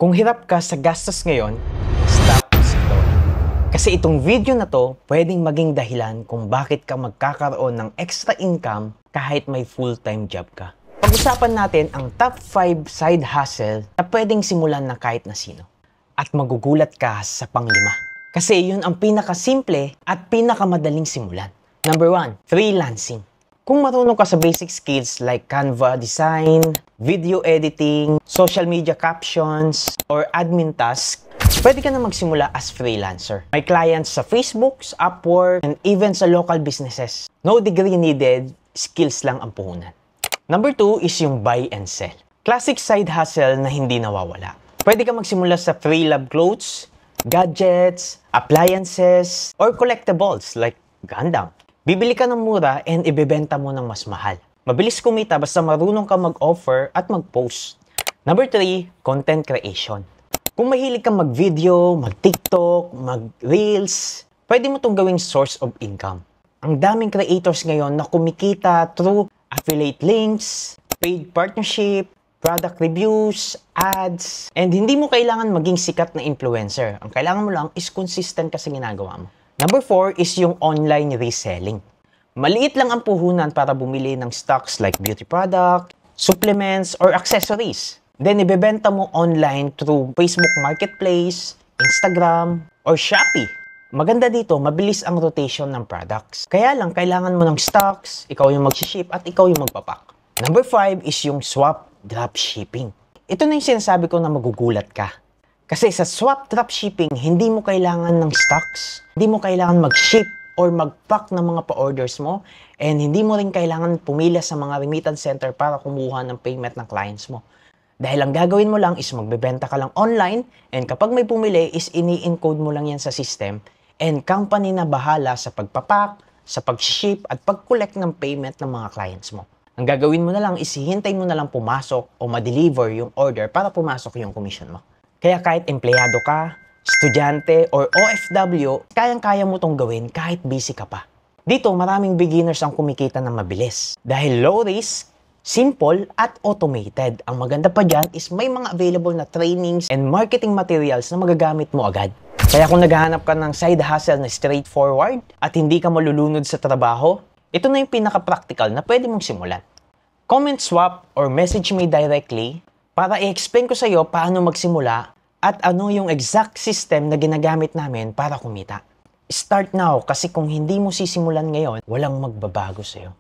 Kung hirap ka sa gastos ngayon, stop ito. Kasi itong video na to, pwedeng maging dahilan kung bakit ka magkakaroon ng extra income kahit may full-time job ka. Pag-usapan natin ang top 5 side hustle na pwedeng simulan na kahit na sino. At magugulat ka sa panglima. Kasi yun ang pinakasimple at pinakamadaling simulan. Number 1, freelancing. Kung marunong ka sa basic skills like Canva design, video editing, social media captions, or admin tasks, pwede ka na magsimula as freelancer. May clients sa Facebook, sa Upwork, and even sa local businesses. No degree needed, skills lang ang puhunan. Number 2 is yung buy and sell. Classic side hustle na hindi nawawala. Pwede ka magsimula sa free love clothes, gadgets, appliances, or collectibles like Gundam. Bibili ka ng mura and ibebenta mo ng mas mahal. Mabilis kumita basta marunong ka mag-offer at mag-post. Number 3, content creation. Kung mahilig kang mag-video, mag-TikTok, mag-reels, pwede mo itong gawing source of income. Ang daming creators ngayon na kumikita through affiliate links, paid partnership, product reviews, ads, and hindi mo kailangan maging sikat na influencer. Ang kailangan mo lang is consistent ka sa ginagawa mo. Number 4 is yung online reselling. Maliit lang ang puhunan para bumili ng stocks like beauty product, supplements, or accessories. Then, ibebenta mo online through Facebook Marketplace, Instagram, or Shopee. Maganda dito, mabilis ang rotation ng products. Kaya lang, kailangan mo ng stocks, ikaw yung mag-ship, at ikaw yung magpapak. Number 5 is yung swap dropshipping. Ito na yung sinasabi ko na magugulat ka. Kasi sa swap dropshipping, hindi mo kailangan ng stocks. Hindi mo kailangan mag-ship or mag-pack ng mga pa-orders mo. And hindi mo rin kailangan pumila sa mga remittance center para kumuha ng payment ng clients mo. Dahil ang gagawin mo lang is magbebenta ka lang online. And kapag may pumili is ini-encode mo lang yan sa system. And company na bahala sa pagpapack, sa pag-ship at pag-collect ng payment ng mga clients mo. Ang gagawin mo na lang is hihintay mo na lang pumasok o ma-deliver yung order para pumasok yung commission mo. Kaya kahit empleyado ka, estudyante, or OFW, kayang-kaya mo tong gawin kahit busy ka pa. Dito, maraming beginners ang kumikita ng mabilis. Dahil low risk, simple, at automated. Ang maganda pa dyan is may mga available na trainings and marketing materials na magagamit mo agad. Kaya kung naghahanap ka ng side hustle na straightforward at hindi ka malulunod sa trabaho, ito na yung pinaka-practical na pwede mong simulan. Comment swap or message me directly para i-explain ko sa iyo paano magsimula at ano yung exact system na ginagamit namin para kumita. Start now kasi kung hindi mo sisimulan ngayon, walang magbabago sa iyo.